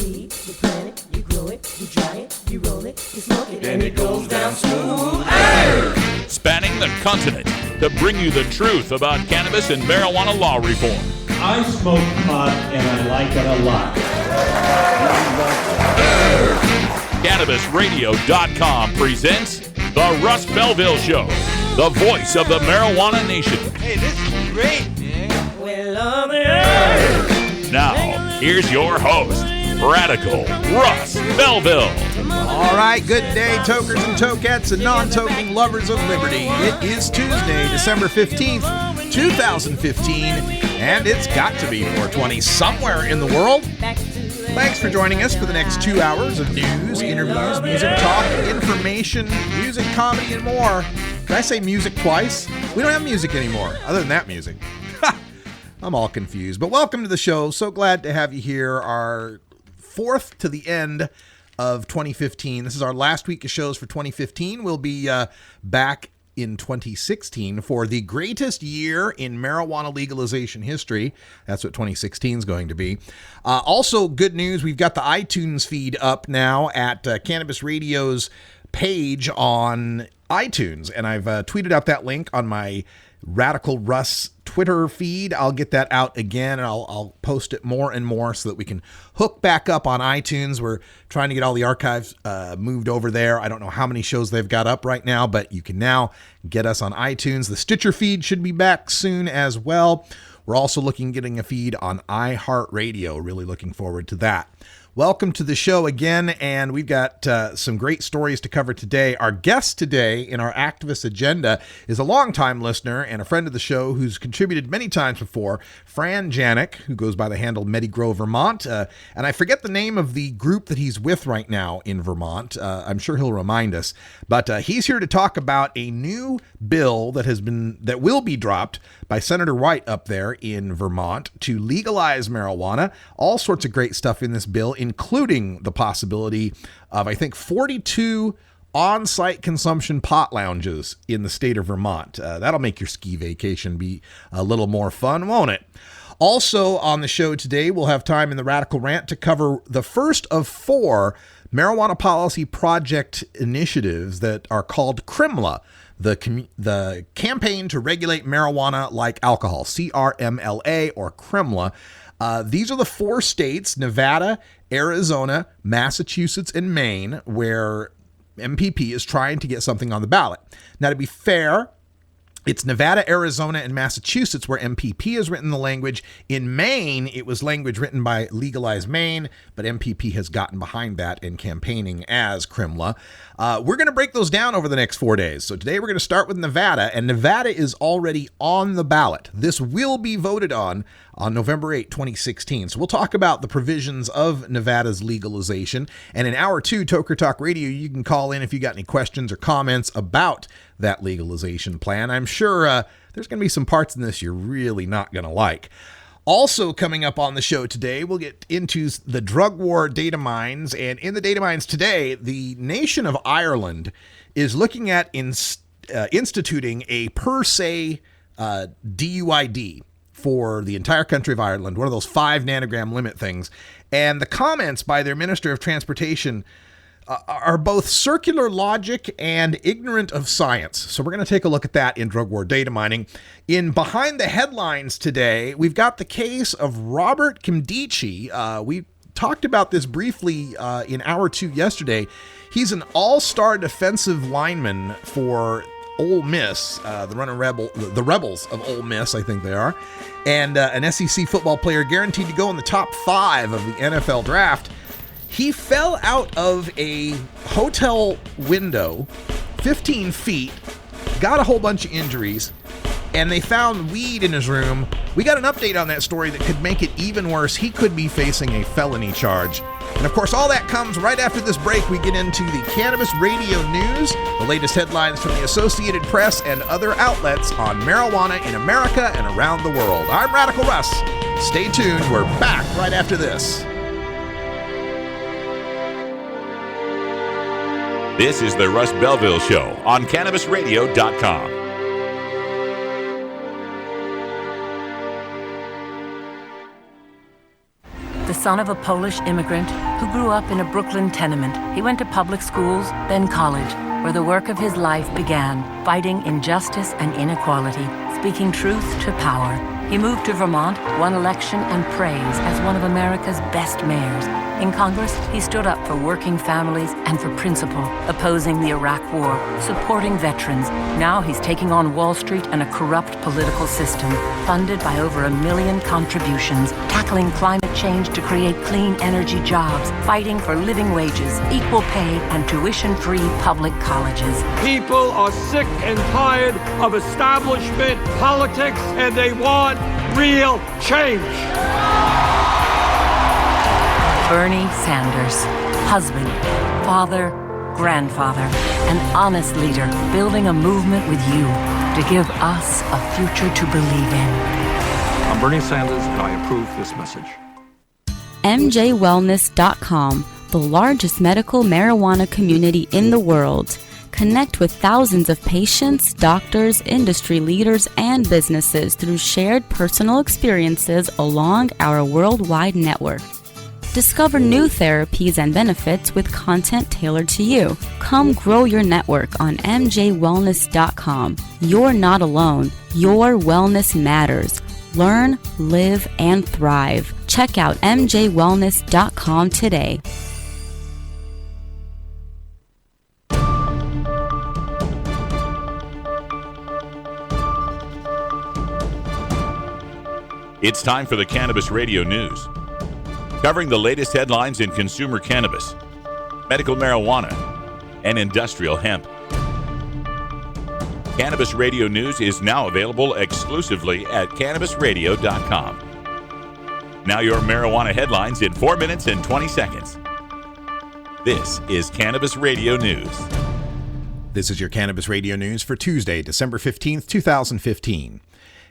seed, you plant it, you grow it, you dry it, you roll it, you smoke it, and it goes down smooth. Hey! Spanning the continent to bring you the truth about cannabis and marijuana law reform. I smoke pot and I like it a lot. CannabisRadio.com presents The Russ Belville Show, the voice of the marijuana nation. Hey, this is great, man. Well, on the earth. Now, here's your host, Radical Russ Belville. All right, good day, tokers and tokettes and non-toking lovers of liberty. It is Tuesday, December 15th, 2015, and it's got to be 420 somewhere in the world. Thanks for joining us for the next 2 hours of news, interviews, music talk, information, music, comedy, and more. Did I say music twice? We don't have music anymore, other than that music. I'm all confused, but welcome to the show. So glad to have you here. Our fourth to the end of 2015. This is our last week of shows for 2015. We'll be back in 2016 for the greatest year in marijuana legalization history. That's what 2016 is going to be. Also, good news, we've got the iTunes feed up now at Cannabis Radio's page on iTunes, and I've tweeted out that link on my Radical Russ Twitter feed. I'll get that out again, and I'll post it more and more so that we can hook back up on iTunes. We're trying to get all the archives moved over there. I don't know how many shows they've got up right now, but you can now get us on iTunes. The Stitcher feed should be back soon as well. We're also getting a feed on iHeartRadio. Really looking forward to that. Welcome to the show again, and we've got some great stories to cover today. Our guest today in our activist agenda is a longtime listener and a friend of the show who's contributed many times before, Fran Janik, who goes by the handle Medigrow Vermont. And I forget the name of the group that he's with right now in Vermont. I'm sure he'll remind us. But he's here to talk about a new bill that will be dropped by Senator White up there in Vermont to legalize marijuana. All sorts of great stuff in this bill, including the possibility of, I think, 42 on-site consumption pot lounges in the state of Vermont. That'll make your ski vacation be a little more fun, won't it? Also on the show today, we'll have time in the Radical Rant to cover the first of 4 marijuana policy project initiatives that are called CRMLA, the Campaign to Regulate Marijuana Like Alcohol, CRMLA or CRMLA. These are the 4 states, Nevada, Arizona, Massachusetts, and Maine, where MPP is trying to get something on the ballot. Now, to be fair, it's Nevada, Arizona, and Massachusetts where MPP has written the language. In Maine, it was language written by Legalize Maine, but MPP has gotten behind that and campaigning as CRMLA. We're going to break those down over the next 4 days. So today we're going to start with Nevada, and Nevada is already on the ballot. This will be voted on November 8, 2016. So we'll talk about the provisions of Nevada's legalization. And in hour 2, Toker Talk Radio, you can call in if you got any questions or comments about that legalization plan. I'm sure there's going to be some parts in this you're really not going to like. Also coming up on the show today, we'll get into the drug war data mines. And in the data mines today, the nation of Ireland is looking at instituting a per se DUID for the entire country of Ireland, one of those 5 nanogram limit things. And the comments by their Minister of Transportation are both circular logic and ignorant of science. So we're going to take a look at that in drug war data mining. In Behind the Headlines today, we've got the case of Robert Kimdichie. We talked about this briefly in hour 2 yesterday. He's an all-star defensive lineman for Ole Miss, the Rebels of Ole Miss, I think they are, and an SEC football player guaranteed to go in the top 5 of the NFL draft. He fell out of a hotel window 15 feet, got a whole bunch of injuries, and they found weed in his room. We got an update on that story that could make it even worse. He could be facing a felony charge. And of course, all that comes right after this break. We get into the Cannabis Radio News, the latest headlines from the Associated Press and other outlets on marijuana in America and around the world. I'm Radical Russ. Stay tuned. We're back right after this. This is the Russ Belville Show on CannabisRadio.com. The son of a Polish immigrant who grew up in a Brooklyn tenement. He went to public schools, then college, where the work of his life began, fighting injustice and inequality, speaking truth to power. He moved to Vermont, won election and praise as one of America's best mayors. In Congress, he stood up for working families and for principle, opposing the Iraq War, supporting veterans. Now he's taking on Wall Street and a corrupt political system, funded by over 1 million contributions, tackling climate change to create clean energy jobs, fighting for living wages, equal pay, and tuition-free public colleges. People are sick and tired of establishment politics, and they want real change. Bernie Sanders, husband, father, grandfather, an honest leader, building a movement with you to give us a future to believe in. I'm Bernie Sanders, and I approve this message. MJWellness.com, the largest medical marijuana community in the world. Connect with thousands of patients, doctors, industry leaders, and businesses through shared personal experiences along our worldwide network. Discover new therapies and benefits with content tailored to you. Come grow your network on MJWellness.com. You're not alone. Your wellness matters. Learn, live, and thrive. Check out MJWellness.com today. It's time for the Cannabis Radio News, covering the latest headlines in consumer cannabis, medical marijuana, and industrial hemp. Cannabis Radio News is now available exclusively at CannabisRadio.com. Now your marijuana headlines in 4 minutes and 20 seconds. This is Cannabis Radio News. This is your Cannabis Radio News for Tuesday, December 15th, 2015.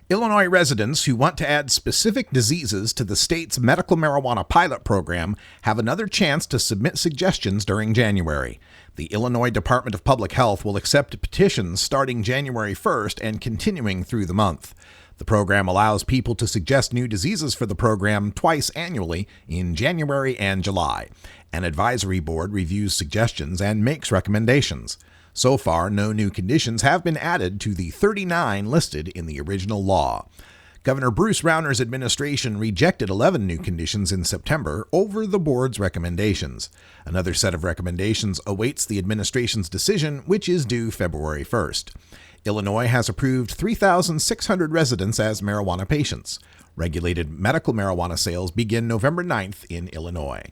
Illinois residents who want to add specific diseases to the state's medical marijuana pilot program have another chance to submit suggestions during January. The Illinois Department of Public Health will accept petitions starting January 1st and continuing through the month. The program allows people to suggest new diseases for the program twice annually in January and July. An advisory board reviews suggestions and makes recommendations. So far, no new conditions have been added to the 39 listed in the original law. Governor Bruce Rauner's administration rejected 11 new conditions in September over the board's recommendations. Another set of recommendations awaits the administration's decision, which is due February 1st. Illinois has approved 3,600 residents as marijuana patients. Regulated medical marijuana sales begin November 9th in Illinois.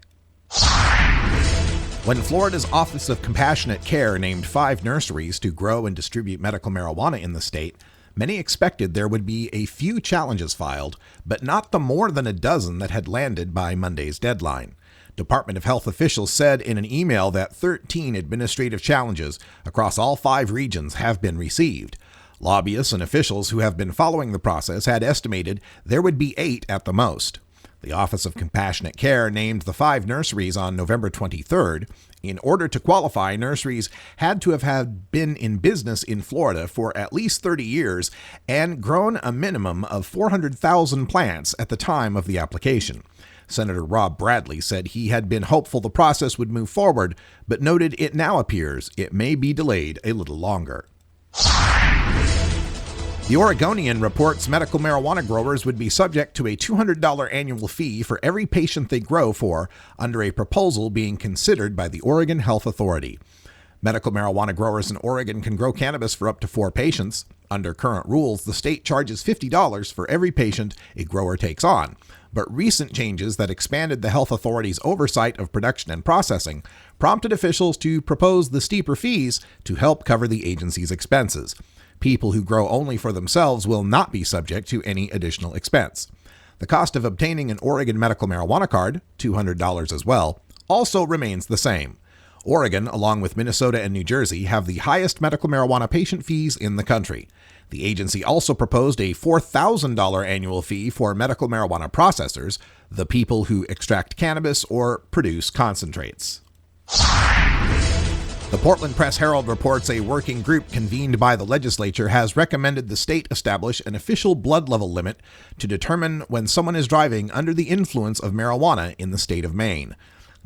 When Florida's Office of Compassionate Care named 5 nurseries to grow and distribute medical marijuana in the state, many expected there would be a few challenges filed, but not the more than a dozen that had landed by Monday's deadline. Department of Health officials said in an email that 13 administrative challenges across all 5 regions have been received. Lobbyists and officials who have been following the process had estimated there would be 8 at the most. The Office of Compassionate Care named the 5 nurseries on November 23rd. In order to qualify, nurseries had to have been in business in Florida for at least 30 years and grown a minimum of 400,000 plants at the time of the application. Senator Rob Bradley said he had been hopeful the process would move forward, but noted it now appears it may be delayed a little longer. The Oregonian reports medical marijuana growers would be subject to a $200 annual fee for every patient they grow for under a proposal being considered by the Oregon Health Authority. Medical marijuana growers in Oregon can grow cannabis for up to 4 patients. Under current rules, the state charges $50 for every patient a grower takes on. But recent changes that expanded the health authority's oversight of production and processing prompted officials to propose the steeper fees to help cover the agency's expenses. People who grow only for themselves will not be subject to any additional expense. The cost of obtaining an Oregon medical marijuana card, $200 as well, also remains the same. Oregon, along with Minnesota and New Jersey, have the highest medical marijuana patient fees in the country. The agency also proposed a $4,000 annual fee for medical marijuana processors, the people who extract cannabis or produce concentrates. The Portland Press-Herald reports a working group convened by the legislature has recommended the state establish an official blood level limit to determine when someone is driving under the influence of marijuana in the state of Maine.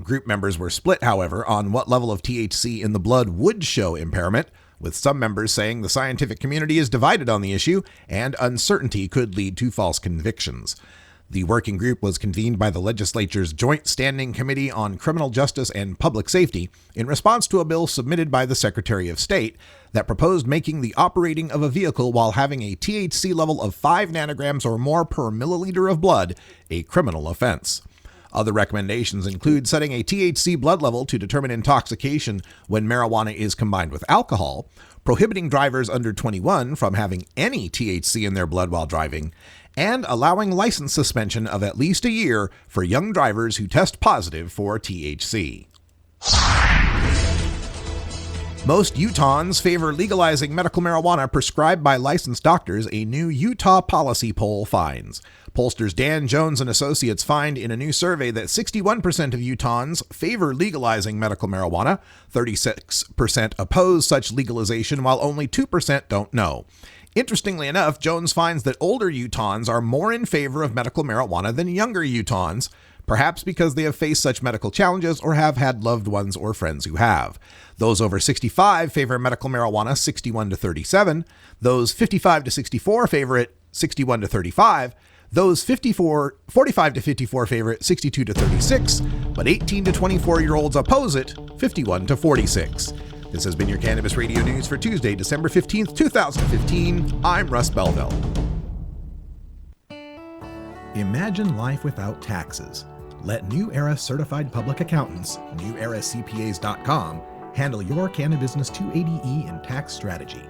Group members were split, however, on what level of THC in the blood would show impairment, with some members saying the scientific community is divided on the issue and uncertainty could lead to false convictions. The working group was convened by the legislature's Joint Standing Committee on Criminal Justice and Public Safety in response to a bill submitted by the Secretary of State that proposed making the operating of a vehicle while having a THC level of 5 nanograms or more per milliliter of blood a criminal offense. Other recommendations include setting a THC blood level to determine intoxication when marijuana is combined with alcohol, prohibiting drivers under 21 from having any THC in their blood while driving, and allowing license suspension of at least a year for young drivers who test positive for THC. Most Utahns favor legalizing medical marijuana prescribed by licensed doctors, a new Utah policy poll finds. Pollsters Dan Jones and Associates find in a new survey that 61% of Utahns favor legalizing medical marijuana, 36% oppose such legalization, while only 2% don't know. Interestingly enough, Jones finds that older Utahns are more in favor of medical marijuana than younger Utahns, perhaps because they have faced such medical challenges or have had loved ones or friends who have. Those over 65 favor medical marijuana 61 to 37. Those 55 to 64 favor it 61 to 35. Those 45 to 54 favor it 62 to 36. But 18 to 24-year-olds oppose it 51 to 46. This has been your Cannabis Radio News for Tuesday, December 15th, 2015. I'm Russ Belville. Imagine life without taxes. Let New Era Certified Public Accountants, NewEraCPAs.com, handle your Cannabusiness 280E and tax strategy.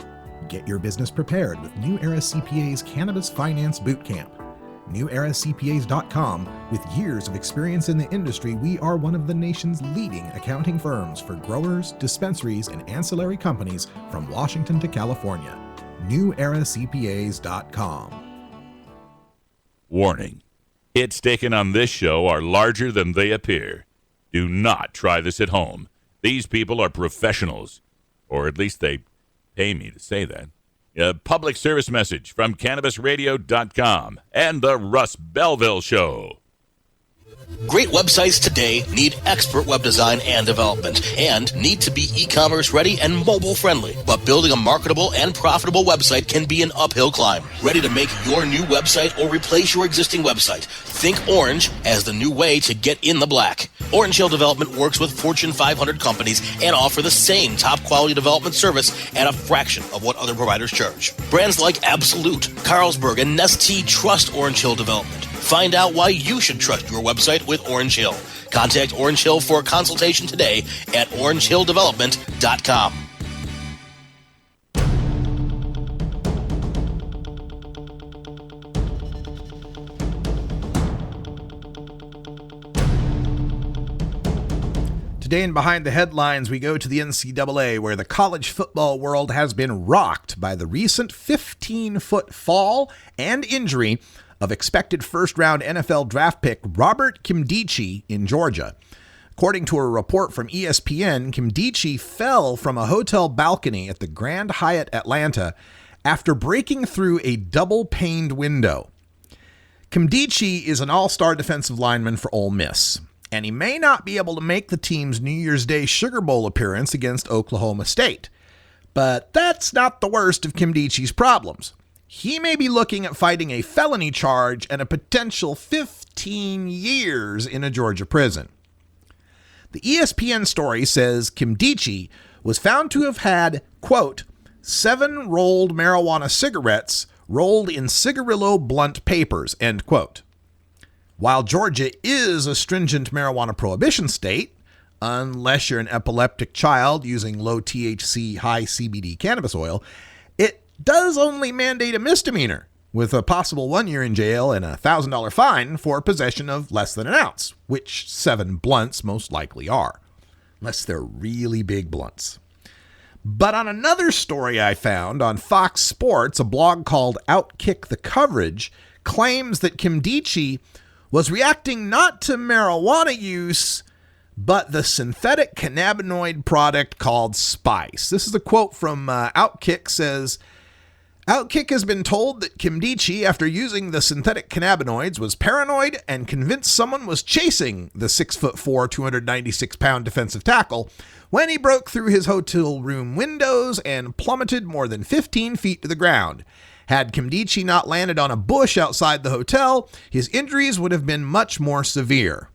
Get your business prepared with New Era CPA's Cannabis Finance Bootcamp. NewEraCPAs.com, with years of experience in the industry, we are one of the nation's leading accounting firms for growers, dispensaries, and ancillary companies from Washington to California. NewEraCPAs.com. Warning. Hits taken on this show are larger than they appear. Do not try this at home. These people are professionals, or at least they pay me to say that. A public service message from CannabisRadio.com and the Russ Belville Show. Great websites today need expert web design and development and need to be e-commerce ready and mobile friendly. But building a marketable and profitable website can be an uphill climb. Ready to make your new website or replace your existing website? Think Orange as the new way to get in the black. Orange Hill Development works with Fortune 500 companies and offer the same top quality development service at a fraction of what other providers charge. Brands like Absolute, Carlsberg, and Nestea trust Orange Hill Development. Find out why you should trust your website with Orange Hill. Contact Orange Hill for a consultation today at orangehilldevelopment.com. Today in Behind the Headlines, we go to the NCAA, where the college football world has been rocked by the recent 15-foot fall and injury of expected first-round NFL draft pick Robert Nkemdiche in Georgia. According to a report from ESPN, Nkemdiche fell from a hotel balcony at the Grand Hyatt Atlanta after breaking through a double-paned window. Nkemdiche is an all-star defensive lineman for Ole Miss, and he may not be able to make the team's New Year's Day Sugar Bowl appearance against Oklahoma State. But that's not the worst of Nkemdiche's problems. He may be looking at fighting a felony charge and a potential 15 years in a Georgia prison. The ESPN story says Nkemdiche was found to have had, quote, 7 rolled marijuana cigarettes rolled in cigarillo blunt papers, end quote. While Georgia is a stringent marijuana prohibition state, unless you're an epileptic child using low THC, high CBD cannabis oil, it does only mandate a misdemeanor, with a possible 1 year in jail and a $1,000 fine for possession of less than an ounce, which 7 blunts most likely are, unless they're really big blunts. But on another story I found on Fox Sports, a blog called Outkick the Coverage claims that Nkemdiche was reacting not to marijuana use, but the synthetic cannabinoid product called Spice. This is a quote from Outkick. Says, Outkick has been told that Kimdichi, after using the synthetic cannabinoids, was paranoid and convinced someone was chasing the 6'4", 296-pound defensive tackle when he broke through his hotel room windows and plummeted more than 15 feet to the ground. Had Kimdichi not landed on a bush outside the hotel, his injuries would have been much more severe.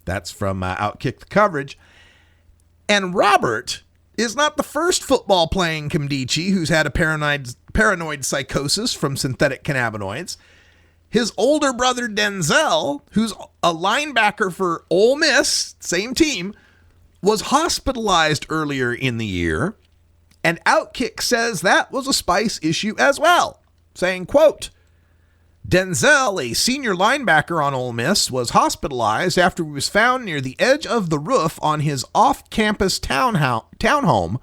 That's from Outkick the coverage. And Robert is not the first football-playing Kimdichi who's had a paranoid psychosis from synthetic cannabinoids. His older brother Denzel, who's a linebacker for Ole Miss, same team, was hospitalized earlier in the year, and Outkick says that was a Spice issue as well, saying, quote, Denzel, a senior linebacker on Ole Miss, was hospitalized after he was found near the edge of the roof on his off-campus townhome,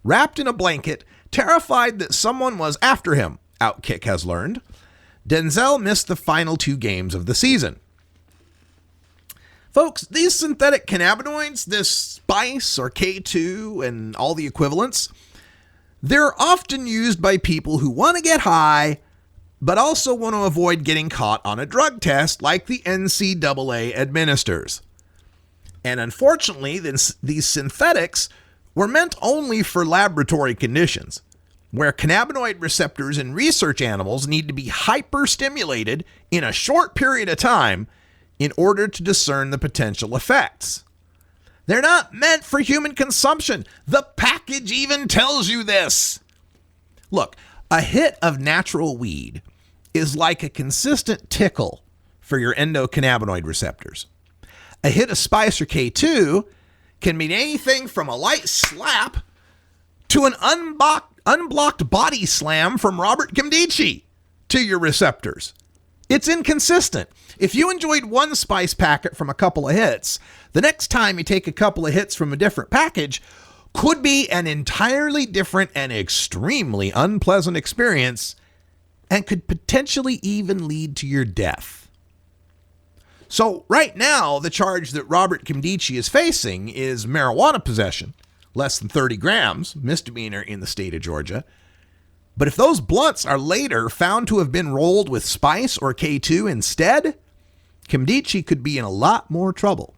wrapped in a blanket, terrified that someone was after him, Outkick has learned. Denzel missed the final 2 games of the season. Folks, these synthetic cannabinoids, this Spice or K2 and all the equivalents, they're often used by people who want to get high, but also want to avoid getting caught on a drug test like the NCAA administers. And unfortunately, these synthetics were meant only for laboratory conditions, where cannabinoid receptors in research animals need to be hyper-stimulated in a short period of time in order to discern the potential effects. They're not meant for human consumption. The package even tells you this. Look, a hit of natural weed is like a consistent tickle for your endocannabinoid receptors. A hit of Spice or K2 can mean anything from a light slap to an unblocked body slam from Robert Kimdichi to your receptors. It's inconsistent. If you enjoyed one Spice packet from a couple of hits, the next time you take a couple of hits from a different package could be an entirely different and extremely unpleasant experience and could potentially even lead to your death. So right now, the charge that Robert Kimdichi is facing is marijuana possession, less than 30 grams, misdemeanor in the state of Georgia. But if those blunts are later found to have been rolled with Spice or K2 instead, Kimdichi could be in a lot more trouble.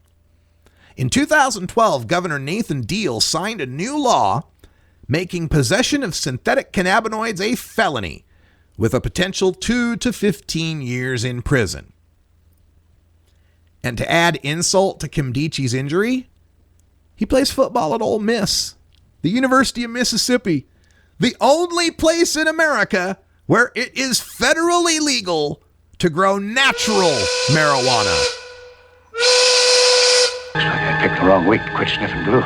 In 2012, Governor Nathan Deal signed a new law making possession of synthetic cannabinoids a felony with a potential 2 to 15 years in prison. And to add insult to Kimdichi's injury, he plays football at Ole Miss, the University of Mississippi, the only place in America where it is federally legal to grow natural marijuana. Looks like I picked the wrong week to quit sniffing glue.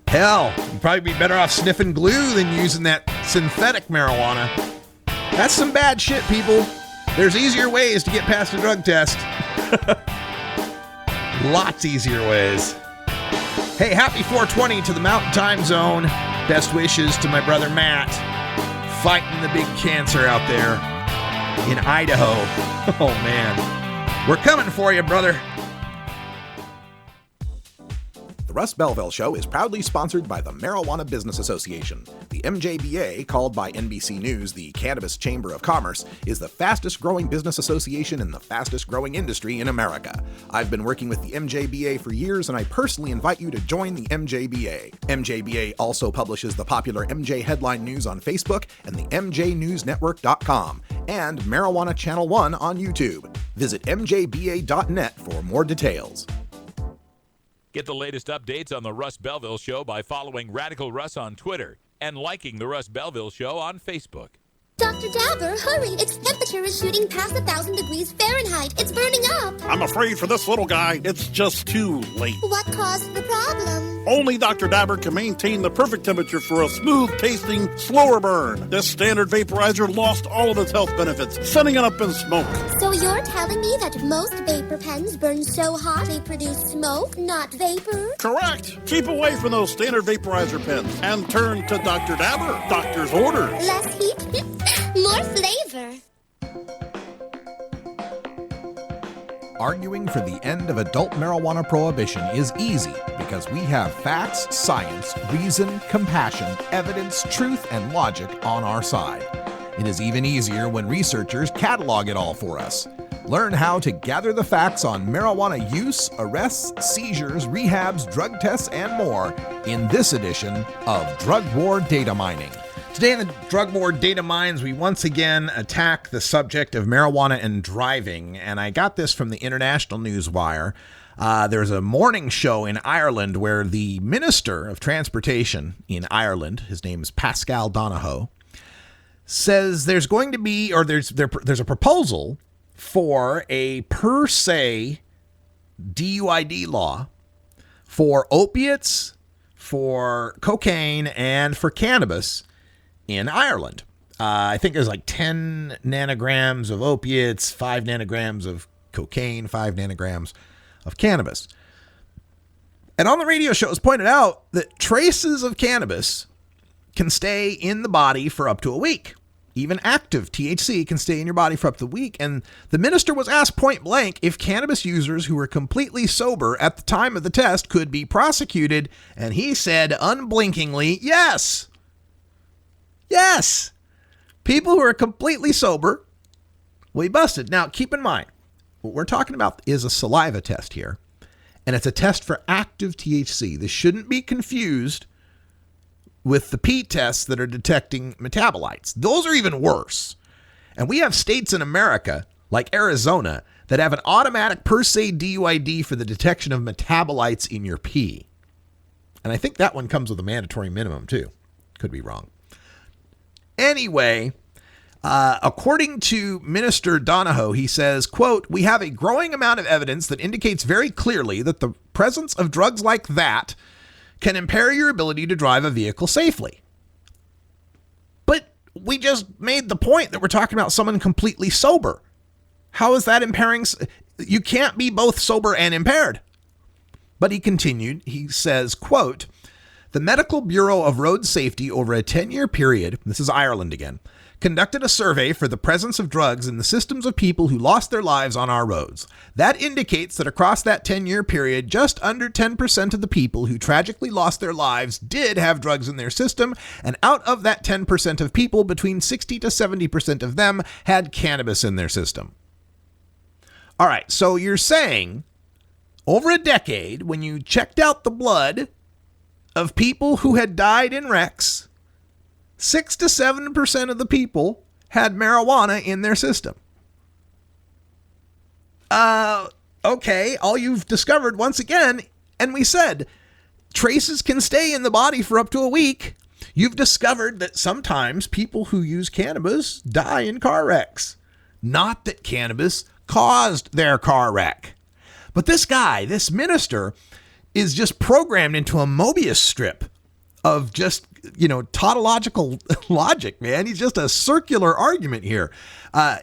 Hell, you'd probably be better off sniffing glue than using that synthetic marijuana. That's some bad shit, people. There's easier ways to get past a drug test. Lots easier ways. Hey, happy 420 to the Mountain Time Zone. Best wishes to my brother Matt, fighting the big cancer out there in Idaho. Oh, man. We're coming for you, brother. The Russ Belville Show is proudly sponsored by the Marijuana Business Association. The MJBA, called by NBC News the Cannabis Chamber of Commerce, is the fastest growing business association in the fastest growing industry in America. I've been working with the MJBA for years, and I personally invite you to join the MJBA. MJBA also publishes the popular MJ Headline News on Facebook and the MJNewsNetwork.com and Marijuana Channel 1 on YouTube. Visit mjba.net for more details. Get the latest updates on the Russ Belville Show by following Radical Russ on Twitter and liking the Russ Belville Show on Facebook. Dr. Dabber, hurry! Its temperature is shooting past 1,000 degrees Fahrenheit. It's burning up. I'm afraid for this little guy, it's just too late. What caused the problem? Only Dr. Dabber can maintain the perfect temperature for a smooth-tasting, slower burn. This standard vaporizer lost all of its health benefits, sending it up in smoke. So you're telling me that most vapor pens burn so hot they produce smoke, not vapor? Correct. Keep away from those standard vaporizer pens and turn to Dr. Dabber. Doctor's orders. Less heat, more flavor. arguing for the end of adult marijuana prohibition is easy because we have facts, science, reason, compassion, evidence, truth, and logic on our side. It is even easier when researchers catalog it all for us. Learn how to gather the facts on marijuana use, arrests, seizures, rehabs, drug tests, and more in this edition of Drug War Data Mining. Today in the Drug War Data Mines, we once again attack the subject of marijuana and driving, and I got this from the International Newswire. There's a morning show in Ireland where the Minister of Transportation in Ireland, his name is Pascal Donohoe, says there's going to be, or there's a proposal for a per se DUID law for opiates, for cocaine, and for cannabis in Ireland. I think there's like 10 nanograms of opiates, 5 nanograms of cocaine, 5 nanograms of cannabis. And on the radio show, it was pointed out that traces of cannabis can stay in the body for up to a week. Even active THC can stay in your body for up to a week. And the minister was asked point blank if cannabis users who were completely sober at the time of the test could be prosecuted. And he said unblinkingly, yes. Yes. People who are completely sober will be busted. Now, keep in mind, what we're talking about is a saliva test here. And it's a test for active THC. This shouldn't be confused with the P tests that are detecting metabolites. Those are even worse. And we have states in America, like Arizona, that have an automatic per se DUID for the detection of metabolites in your pee. And I think that one comes with a mandatory minimum, too. Could be wrong. Anyway, according to Minister Donohoe, he says, quote, "We have a growing amount of evidence that indicates very clearly that the presence of drugs like that can impair your ability to drive a vehicle safely." But we just made the point that we're talking about someone completely sober. How is that impairing? You can't be both sober and impaired. But he continued, he says, quote, "The Medical Bureau of Road Safety over a 10-year period," this is Ireland again, "conducted a survey for the presence of drugs in the systems of people who lost their lives on our roads. That indicates that across that 10-year period, just under 10% of the people who tragically lost their lives did have drugs in their system, and out of that 10% of people, between 60 to 70% of them had cannabis in their system." All right, so you're saying over a decade, when you checked out the blood of people who had died in wrecks, 6 to 7% of the people had marijuana in their system. Okay, all you've discovered once again, and we said traces can stay in the body for up to a week. You've discovered that sometimes people who use cannabis die in car wrecks. Not that cannabis caused their car wreck. But this guy, this minister, is just programmed into a Mobius strip of just, tautological logic, man. He's just a circular argument here.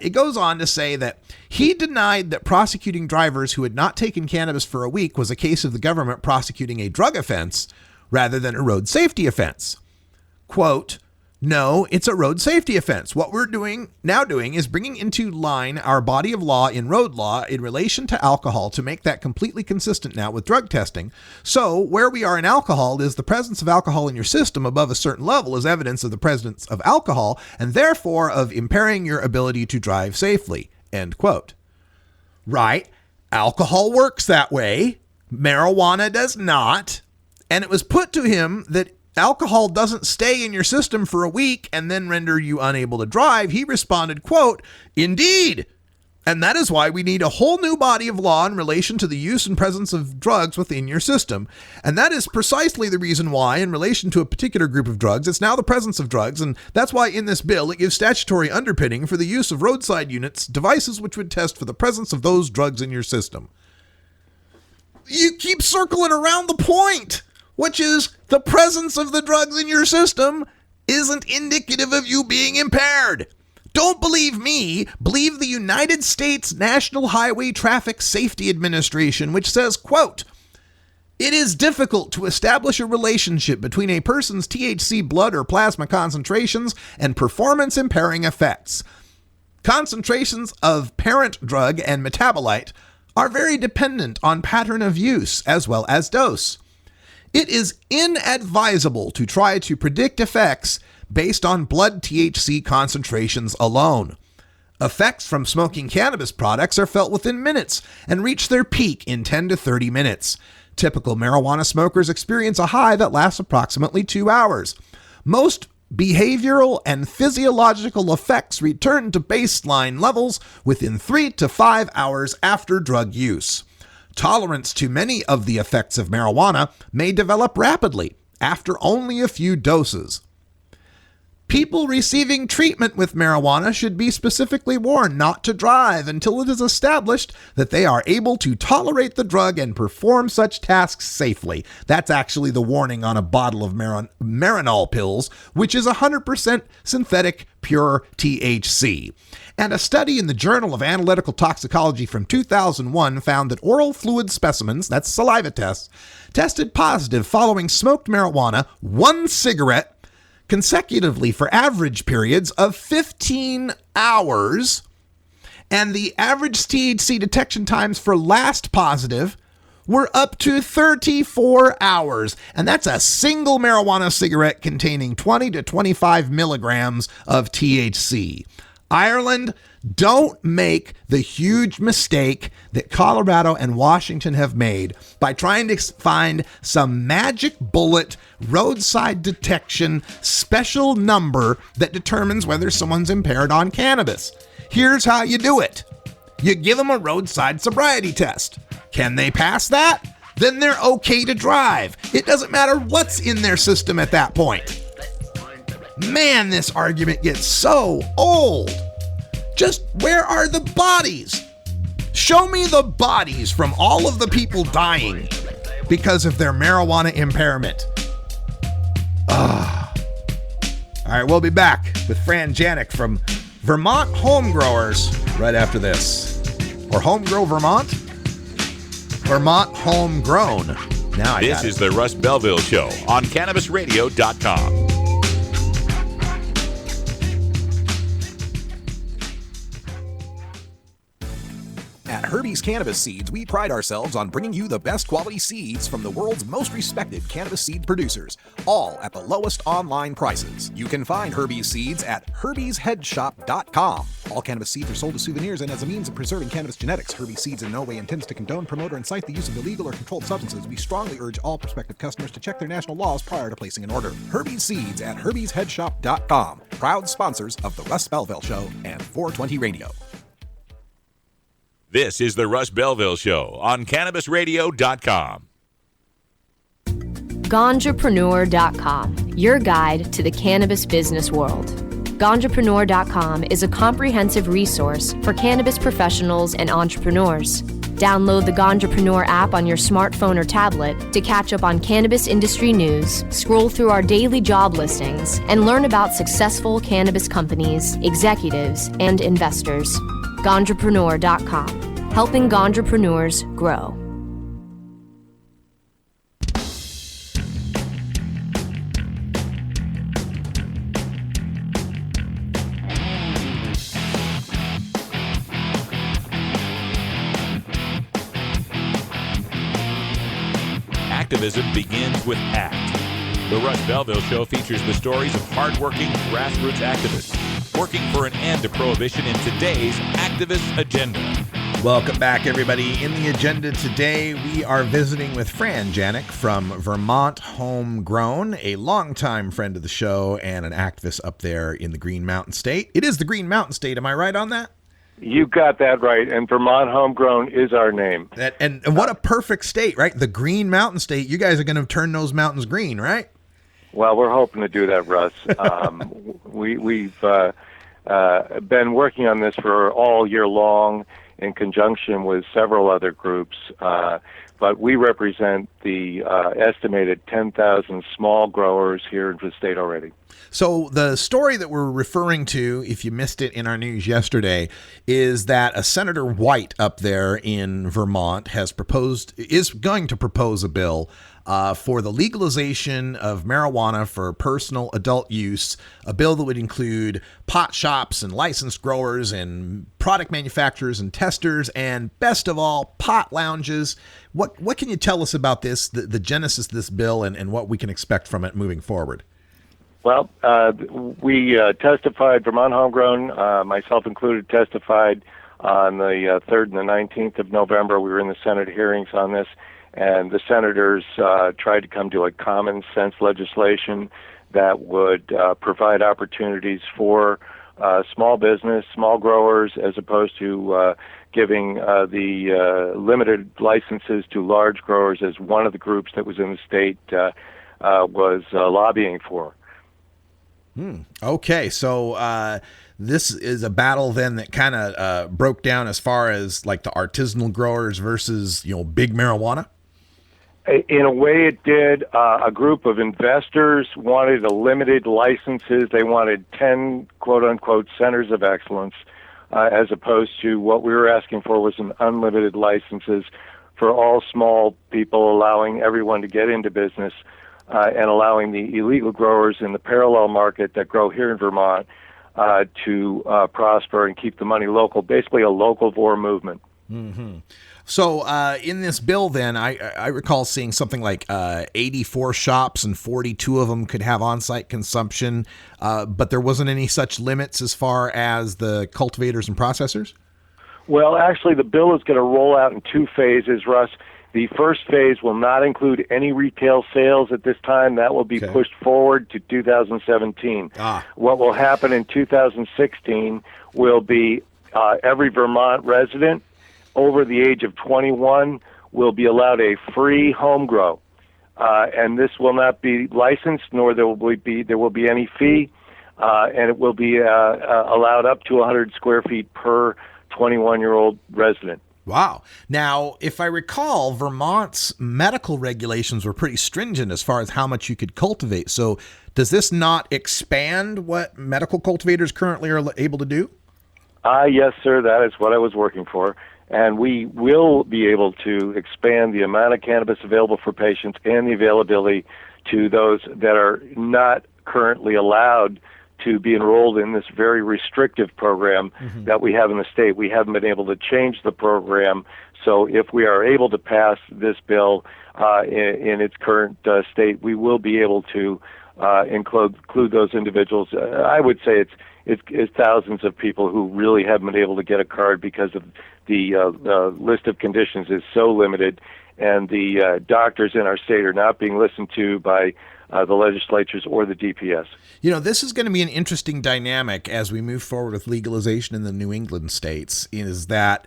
It goes on to say that he denied that prosecuting drivers who had not taken cannabis for a week was a case of the government prosecuting a drug offense rather than a road safety offense. Quote, "No, it's a road safety offense. What we're now doing is bringing into line our body of law in road law in relation to alcohol to make that completely consistent now with drug testing. So where we are in alcohol is the presence of alcohol in your system above a certain level is evidence of the presence of alcohol and therefore of impairing your ability to drive safely." End quote. Right. Alcohol works that way. Marijuana does not. And it was put to him that alcohol doesn't stay in your system for a week and then render you unable to drive. He responded, quote, "Indeed. And that is why we need a whole new body of law in relation to the use and presence of drugs within your system. And that is precisely the reason why, in relation to a particular group of drugs, it's now the presence of drugs. And that's why in this bill, it gives statutory underpinning for the use of roadside units, devices which would test for the presence of those drugs in your system." You keep circling around the point, which is the presence of the drugs in your system isn't indicative of you being impaired. Don't believe me, believe the United States National Highway Traffic Safety Administration, which says, quote, "It is difficult to establish a relationship between a person's THC blood or plasma concentrations and performance impairing effects. Concentrations of parent drug and metabolite are very dependent on pattern of use as well as dose. It is inadvisable to try to predict effects based on blood THC concentrations alone. Effects from smoking cannabis products are felt within minutes and reach their peak in 10 to 30 minutes. Typical marijuana smokers experience a high that lasts approximately 2 hours. Most behavioral and physiological effects return to baseline levels within 3 to 5 hours after drug use. Tolerance to many of the effects of marijuana may develop rapidly after only a few doses. People receiving treatment with marijuana should be specifically warned not to drive until it is established that they are able to tolerate the drug and perform such tasks safely. That's actually the warning on a bottle of Marinol pills, which is 100% synthetic pure THC. And a study in the Journal of Analytical Toxicology from 2001 found that oral fluid specimens, that's saliva tests, tested positive following smoked marijuana, 1 cigarette, consecutively for average periods of 15 hours, and the average THC detection times for last positive were up to 34 hours. And that's a single marijuana cigarette containing 20 to 25 milligrams of THC. Ireland, don't make the huge mistake that Colorado and Washington have made by trying to find some magic bullet roadside detection special number that determines whether someone's impaired on cannabis. Here's how you do it. You give them a roadside sobriety test. Can they pass that? Then they're okay to drive. It doesn't matter what's in their system at that point. Man, this argument gets so old. Just where are the bodies? Show me the bodies from all of the people dying because of their marijuana impairment. All right, we'll be back with Fran Janik from Vermont Home Growers right after this. Or Home Grow Vermont? Vermont Homegrown. Now I got it. This is the Russ Belville Show on CannabisRadio.com. At Herbie's Cannabis Seeds, we pride ourselves on bringing you the best quality seeds from the world's most respected cannabis seed producers, all at the lowest online prices. You can find Herbie's seeds at herbiesheadshop.com. All cannabis seeds are sold as souvenirs and as a means of preserving cannabis genetics. Herbie's Seeds in no way intends to condone, promote, or incite the use of illegal or controlled substances. We strongly urge all prospective customers to check their national laws prior to placing an order. Herbie's Seeds at herbiesheadshop.com. Proud sponsors of the Russ Belville Show and 420 Radio. This is the Russ Belville Show on CannabisRadio.com. Ganjapreneur.com, your guide to the cannabis business world. Ganjapreneur.com is a comprehensive resource for cannabis professionals and entrepreneurs. Download the Ganjapreneur app on your smartphone or tablet to catch up on cannabis industry news, scroll through our daily job listings, and learn about successful cannabis companies, executives, and investors. Ganjapreneur.com, helping ganjapreneurs grow. Activism begins with ACT. The Russ Belville Show features the stories of hardworking grassroots activists working for an end to prohibition in today's activist agenda. Welcome back, everybody. In the agenda today, we are visiting with Fran Janik from Vermont Homegrown, a longtime friend of the show and an activist up there in the Green Mountain State. It is the Green Mountain State. Am I right on that? You got that right, and Vermont Homegrown is our name. And what a perfect state, right? The Green Mountain State. You guys are going to turn those mountains green, right? Well, we're hoping to do that, Russ. We've been working on this for all year long in conjunction with several other groups, but we represent the estimated 10,000 small growers here in the state already. So the story that we're referring to, if you missed it in our news yesterday, is that a Senator White up there in Vermont is going to propose a bill for the legalization of marijuana for personal adult use, a bill that would include pot shops and licensed growers and product manufacturers and testers, and best of all, pot lounges. What can you tell us about this, the genesis of this bill, and what we can expect from it moving forward? Well, we testified, Vermont Homegrown, myself included, testified on the 3rd and the 19th of November. We were in the Senate hearings on this, and the senators tried to come to a common sense legislation that would provide opportunities for small business, small growers, as opposed to giving the limited licenses to large growers, as one of the groups that was in the state was lobbying for. Okay, so this is a battle then that kind of broke down as far as like the artisanal growers versus, big marijuana? In a way it did. A group of investors wanted a limited licenses. They wanted 10 quote-unquote centers of excellence, as opposed to what we were asking for was an unlimited licenses for all small people, allowing everyone to get into business. And allowing the illegal growers in the parallel market that grow here in Vermont to prosper and keep the money local, basically a locavore movement. Mm-hmm. So in this bill then, I recall seeing something like 84 shops and 42 of them could have on-site consumption, but there wasn't any such limits as far as the cultivators and processors? Well, actually, the bill is going to roll out in 2 phases, Russ. The first phase will not include any retail sales at this time. That will be pushed forward to 2017. What will happen in 2016 will be every Vermont resident over the age of 21 will be allowed a free home grow. And this will not be licensed, nor there will be any fee, and it will be allowed up to 100 square feet per 21-year-old resident. Wow. Now, if I recall, Vermont's medical regulations were pretty stringent as far as how much you could cultivate. So does this not expand what medical cultivators currently are able to do? Yes, sir. That is what I was working for. And we will be able to expand the amount of cannabis available for patients and the availability to those that are not currently allowed to be enrolled in this very restrictive program that we have in the state. We haven't been able to change the program, so if we are able to pass this bill in its current state, we will be able to include those individuals. I would say it's thousands of people who really haven't been able to get a card because of the list of conditions is so limited, and the doctors in our state are not being listened to by the legislatures or the DPS. This is going to be an interesting dynamic as we move forward with legalization in the New England states, is that,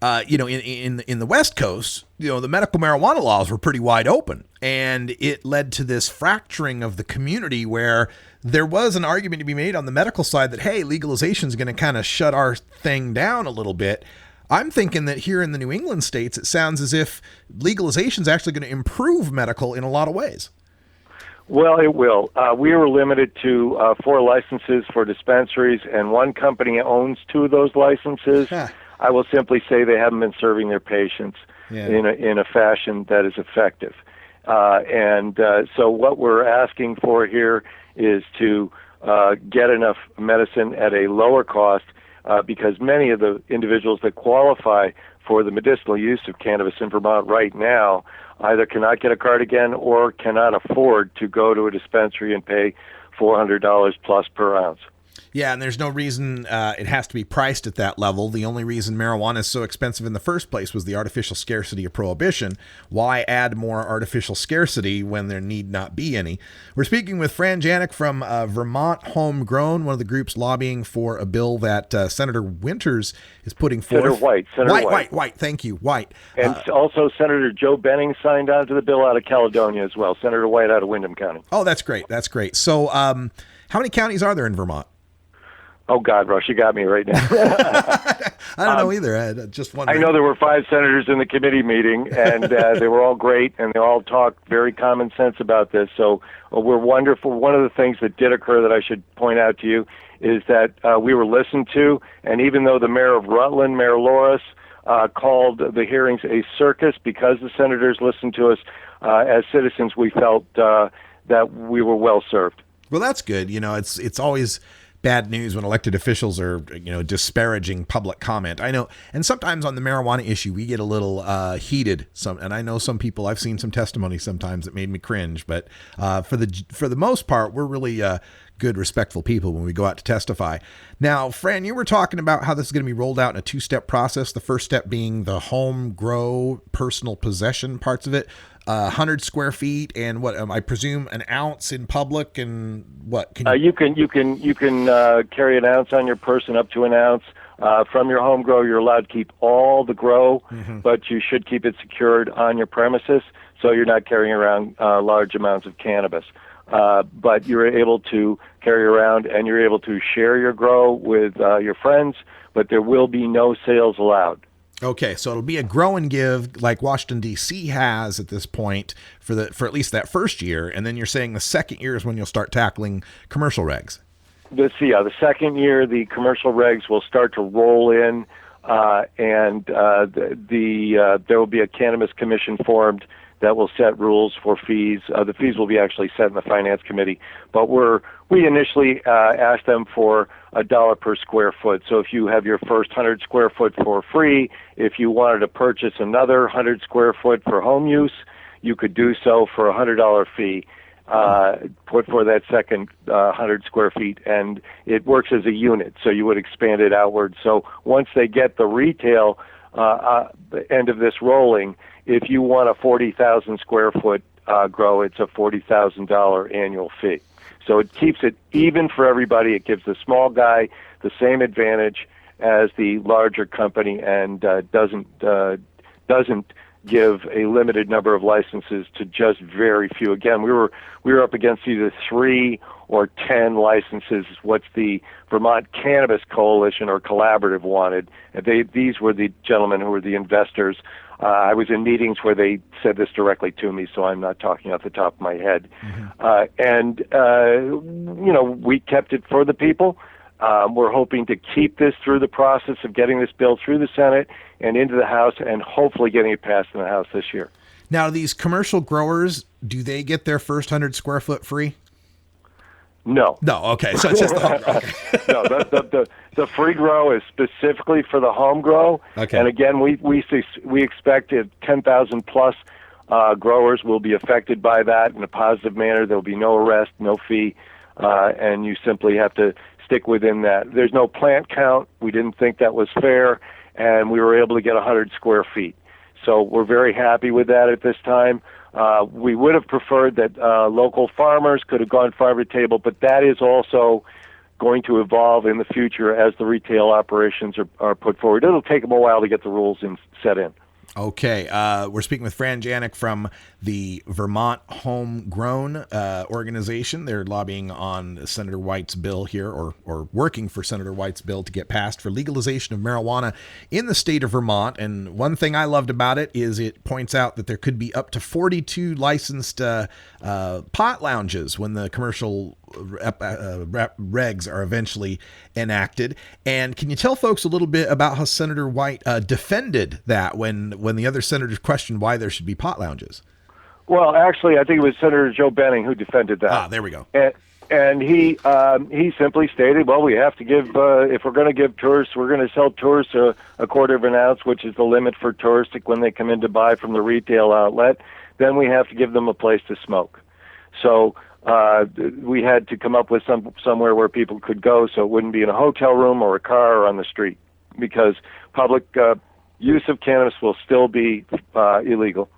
in the West Coast, the medical marijuana laws were pretty wide open, and it led to this fracturing of the community where there was an argument to be made on the medical side that, hey, legalization is going to kind of shut our thing down a little bit. I'm thinking that here in the New England states, it sounds as if legalization is actually going to improve medical in a lot of ways. Well, it will. We were limited to 4 licenses for dispensaries, and one company owns 2 of those licenses. I will simply say they haven't been serving their patients in a fashion that is effective. So what we're asking for here is to get enough medicine at a lower cost, because many of the individuals that qualify for the medicinal use of cannabis in Vermont right now either cannot get a card again or cannot afford to go to a dispensary and pay $400 plus per ounce. Yeah, and there's no reason it has to be priced at that level. The only reason marijuana is so expensive in the first place was the artificial scarcity of prohibition. Why add more artificial scarcity when there need not be any? We're speaking with Fran Janik from Vermont Homegrown, one of the groups lobbying for a bill that Senator Winters is putting forth. Senator White. Thank you, White. And also Senator Joe Benning signed on to the bill out of Caledonia as well. Senator White out of Windham County. Oh, that's great. So how many counties are there in Vermont? Oh, God, Russ, you got me right now. I don't know either. I just wondering. I know there were 5 senators in the committee meeting, and they were all great, and they all talked very common sense about this. So we're wonderful. One of the things that did occur that I should point out to you is that we were listened to, and even though the mayor of Rutland, Mayor Loris, called the hearings a circus because the senators listened to us, as citizens, we felt that we were well served. Well, that's good. It's always bad news when elected officials are, disparaging public comment. I know, and sometimes on the marijuana issue, we get a little heated. And I know some people, I've seen some testimony sometimes that made me cringe, but for the most part, we're really good, respectful people when we go out to testify. Now, Fran, you were talking about how this is going to be rolled out in a 2-step process. The first step being the home grow personal possession parts of it. 100 square feet and what I presume an ounce in public, and what you can carry an ounce on your person, up to an ounce from your home grow. You're allowed to keep all the grow, but you should keep it secured on your premises, so you're not carrying around large amounts of cannabis. But you're able to carry around, and you're able to share your grow with your friends, but there will be no sales allowed. Okay, so it'll be a grow and give like Washington, D.C. has at this point for at least that first year, and then you're saying the second year is when you'll start tackling commercial regs. The second year, the commercial regs will start to roll in, and there will be a cannabis commission formed that will set rules for fees. The fees will be actually set in the finance committee, but we initially asked them for $1 per square foot. So if you have your first 100 square foot for free, if you wanted to purchase another 100 square foot for home use, you could do so for a $100 fee for that second 100 square feet, and it works as a unit, so you would expand it outward. So once they get the retail end of this rolling, if you want a 40,000 square foot grow, it's a $40,000 annual fee. So it keeps it even for everybody. It gives the small guy the same advantage as the larger company, and doesn't give a limited number of licenses to just very few. Again, we were up against either 3 or 10 licenses, what the Vermont Cannabis Coalition or Collaborative wanted. And these were the gentlemen who were the investors. I was in meetings where they said this directly to me, so I'm not talking off the top of my head. We kept it for the people. We're hoping to keep this through the process of getting this bill through the Senate and into the House, and hopefully getting it passed in the House this year. Now, these commercial growers, do they get their first 100 square foot free? No. No, okay. So it's just the home grow. No, the free grow is specifically for the home grow. Okay. And again, we expect 10,000 plus growers will be affected by that in a positive manner. There will be no arrest, no fee, and you simply have to stick within that. There's no plant count. We didn't think that was fair, and we were able to get 100 square feet. So we're very happy with that at this time. We would have preferred that local farmers could have gone farm to table, but that is also going to evolve in the future as the retail operations are put forward. It'll take them a while to get the rules set in. Okay. We're speaking with Fran Janik from the Vermont Homegrown organization. They're lobbying on Senator White's bill here, or working for Senator White's bill to get passed for legalization of marijuana in the state of Vermont. And one thing I loved about it is it points out that there could be up to 42 licensed pot lounges when the commercial regs are eventually enacted. And can you tell folks a little bit about how Senator White defended that when the other senators questioned why there should be pot lounges? Well, actually, I think it was Senator Joe Benning who defended that. There we go. And he simply stated, well, we have to give, if we're going to give tourists, we're going to sell tourists a quarter of an ounce, which is the limit for touristic when they come in to buy from the retail outlet, then we have to give them a place to smoke. So we had to come up with somewhere where people could go so it wouldn't be in a hotel room or a car or on the street, because public use of cannabis will still be illegal.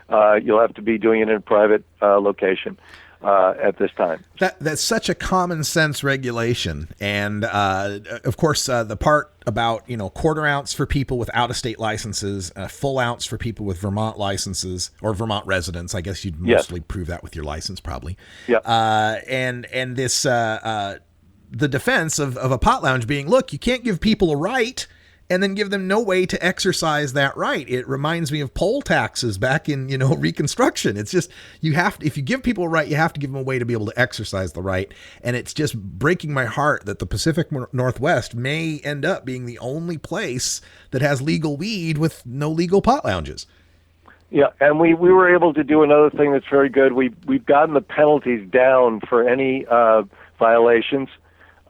You'll have to be doing it in a private location at this time. That's such a common sense regulation. And of course, the part about, quarter ounce for people with out-of-state licenses, a full ounce for people with Vermont licenses or Vermont residents. I guess you'd mostly prove that with your license, probably. Yeah. And this the defense of a pot lounge being, look, you can't give people a right and then give them no way to exercise that right. It reminds me of poll taxes back in, Reconstruction. It's just, if you give people a right, you have to give them a way to be able to exercise the right. And it's just breaking my heart that the Pacific Northwest may end up being the only place that has legal weed with no legal pot lounges. Yeah, and we were able to do another thing that's very good. We've gotten the penalties down for any violations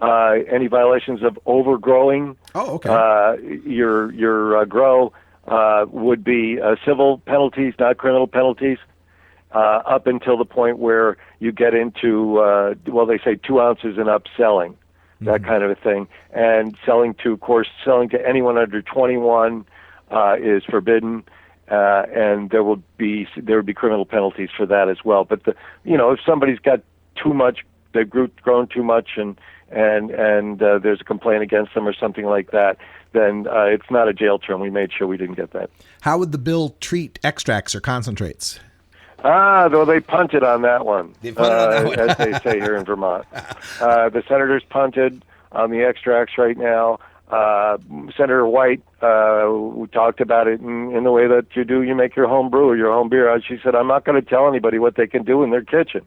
of overgrowing. Oh, okay. Your grow would be civil penalties, not criminal penalties, up until the point where you get into, they say 2 ounces and up selling, that kind of a thing. And selling to anyone under 21 is forbidden. And there would be criminal penalties for that as well. But if somebody's got too much, they've grown too much, and there's a complaint against them or something like that, then it's not a jail term. We made sure we didn't get that. How would the bill treat extracts or concentrates? Though they punted on that one, They punted on that one. as they say here in Vermont. The senators punted on the extracts right now. Senator White talked about it in the way that you do. You make your home brew or your home beer. She said, I'm not going to tell anybody what they can do in their kitchen.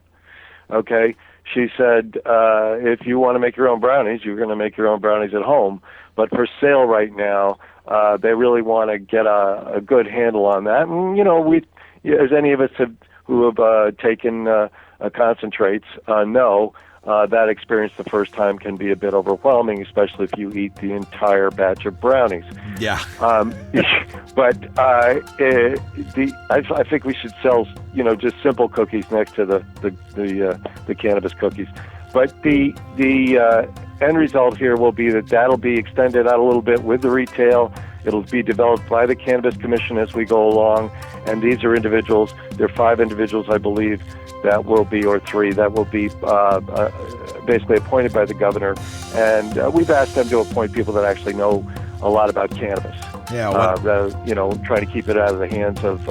Okay? She said, if you want to make your own brownies, you're going to make your own brownies at home. But for sale right now, they really want to get a good handle on that. And, as any of us who have taken concentrates know, that experience the first time can be a bit overwhelming, especially if you eat the entire batch of brownies. Yeah. But I think we should sell, just simple cookies next to the cannabis cookies. But the end result here will be that'll be extended out a little bit with the retail. It'll be developed by the Cannabis Commission as we go along, and these are individuals. There are 5 individuals, I believe, that will be, or 3, that will be basically appointed by the governor. And we've asked them to appoint people that actually know a lot about cannabis. Yeah, trying to keep it out of the hands of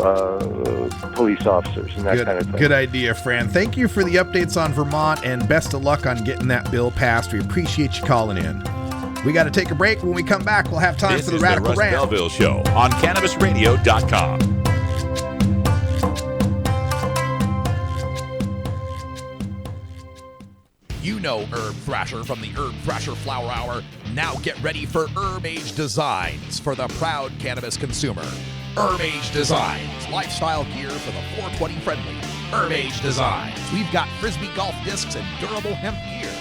police officers and that kind of thing. Good idea, Fran. Thank you for the updates on Vermont, and best of luck on getting that bill passed. We appreciate you calling in. We got to take a break. When we come back, we'll have time for the Radical Rant. This is the Russ Belville Show on CannabisRadio.com. You know Herb Thrasher from the Herb Thrasher Flower Hour. Now get ready for Herb Age Designs for the proud cannabis consumer. Herb Age Designs, lifestyle gear for the 420 friendly. Herb Age Designs, we've got Frisbee golf discs and durable hemp gear.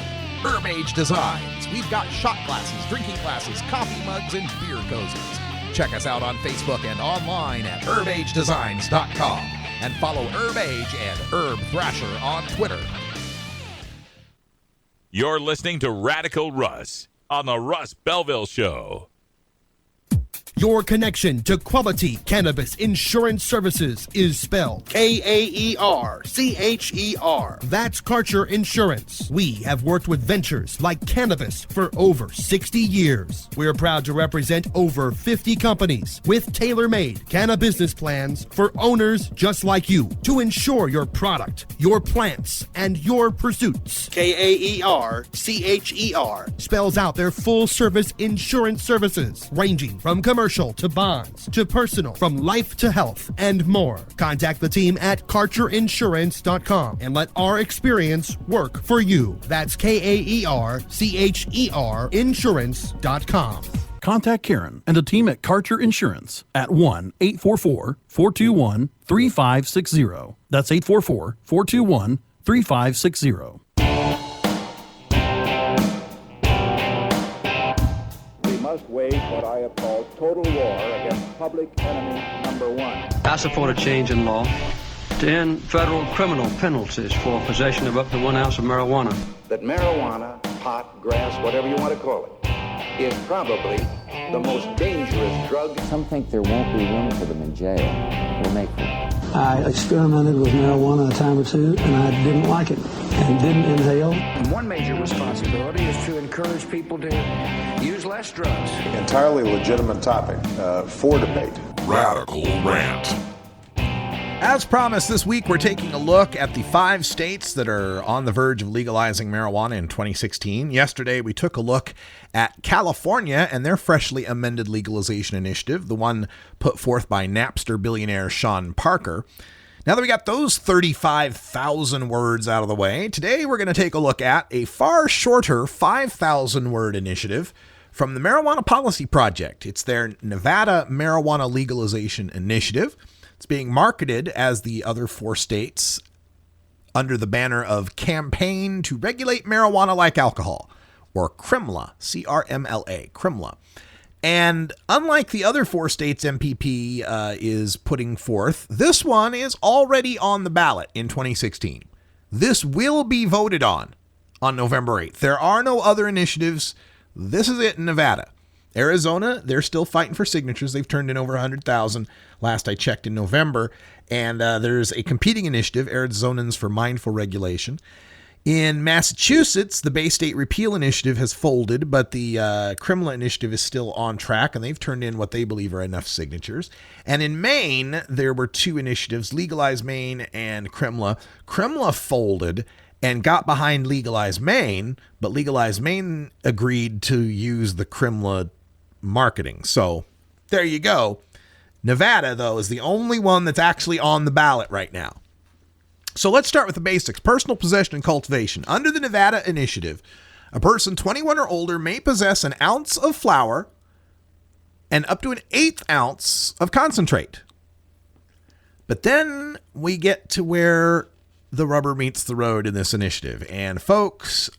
Herb Age Designs, we've got shot glasses, drinking glasses, coffee mugs, and beer cozies. Check us out on Facebook and online at herbagedesigns.com. And follow Herb Age and Herb Thrasher on Twitter. You're listening to Radical Russ on the Russ Belville Show. Your connection to quality cannabis insurance services is spelled Kaercher. That's Karcher Insurance. We have worked with ventures like cannabis for over 60 years. We're proud to represent over 50 companies with tailor-made cannabis plans for owners just like you to insure your product, your plants, and your pursuits. Kaercher spells out their full-service insurance services ranging from commercial to bonds to personal, from life to health, and more. Contact the team at KarcherInsurance.com and let our experience work for you. That's Kaercher Insurance.com. Contact Karen and the team at Karcher Insurance at 1-844-421-3560. That's 844-421-3560. We must wage what I have called total war against public enemy number one. I support a change in law to end federal criminal penalties for possession of up to 1 ounce of marijuana. That marijuana, pot, grass, whatever you want to call it, is probably the most dangerous drug. Some think there won't be room for them in jail. We'll make room. I experimented with marijuana a time or two, and I didn't like it and didn't inhale. And one major responsibility is to encourage people to use less drugs. Entirely legitimate topic for debate. Radical Rant. As promised, this week we're taking a look at the 5 states that are on the verge of legalizing marijuana in 2016. Yesterday, we took a look at California and their freshly amended legalization initiative, the one put forth by Napster billionaire Sean Parker. Now that we got those 35,000 words out of the way, today we're going to take a look at a far shorter 5,000-word initiative from the Marijuana Policy Project. It's their Nevada Marijuana Legalization Initiative. It's being marketed as the other 4 states under the banner of Campaign to Regulate Marijuana Like Alcohol, or CRMLA, C-R-M-L-A, CRMLA. And unlike the other 4 states MPP is putting forth, this one is already on the ballot in 2016. This will be voted on November 8th. There are no other initiatives. This is it in Nevada. Arizona, they're still fighting for signatures. They've turned in over 100,000 last I checked in November. And there's a competing initiative, Arizonans for Mindful Regulation. In Massachusetts, the Bay State Repeal Initiative has folded, but the CRMLA Initiative is still on track, and they've turned in what they believe are enough signatures. And in Maine, there were 2 initiatives, Legalize Maine and CRMLA. CRMLA folded and got behind Legalize Maine, but Legalize Maine agreed to use the CRMLA marketing. So there you go. Nevada, though, is the only one that's actually on the ballot right now. So let's start with the basics. Personal possession and cultivation. Under the Nevada initiative, a person 21 or older may possess an ounce of flower and up to an 1/8 ounce of concentrate. But then we get to where the rubber meets the road in this initiative. And folks,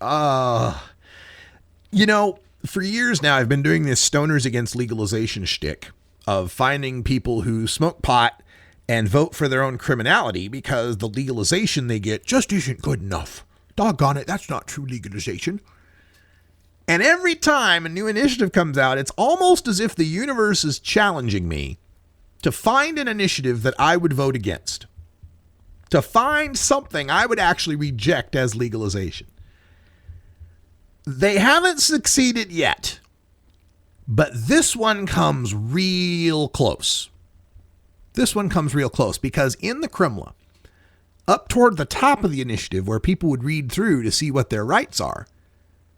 for years now, I've been doing this stoners against legalization shtick of finding people who smoke pot and vote for their own criminality because the legalization they get just isn't good enough. Doggone it, that's not true legalization. And every time a new initiative comes out, it's almost as if the universe is challenging me to find an initiative that I would vote against. To find something I would actually reject as legalization. They haven't succeeded yet, but this one comes real close. This one comes real close because in the CRMLA, up toward the top of the initiative where people would read through to see what their rights are,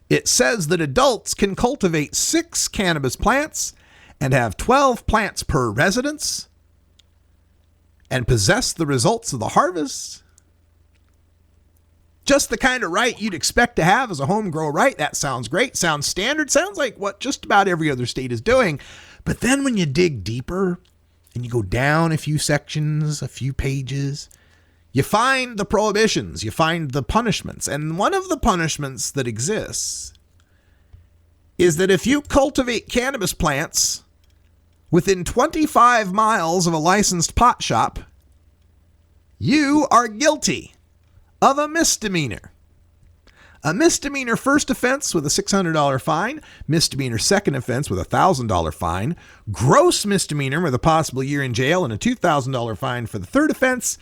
it says that adults can cultivate 6 cannabis plants and have 12 plants per residence and possess the results of the harvest. Just the kind of right you'd expect to have as a home grow right. That sounds great. Sounds standard. Sounds like what just about every other state is doing. But then when you dig deeper and you go down a few sections, a few pages, you find the prohibitions, you find the punishments. And one of the punishments that exists is that if you cultivate cannabis plants within 25 miles of a licensed pot shop, you are guilty of a misdemeanor. A misdemeanor first offense with a $600 fine, misdemeanor second offense with a $1,000 fine, gross misdemeanor with a possible year in jail and a $2,000 fine for the third offense,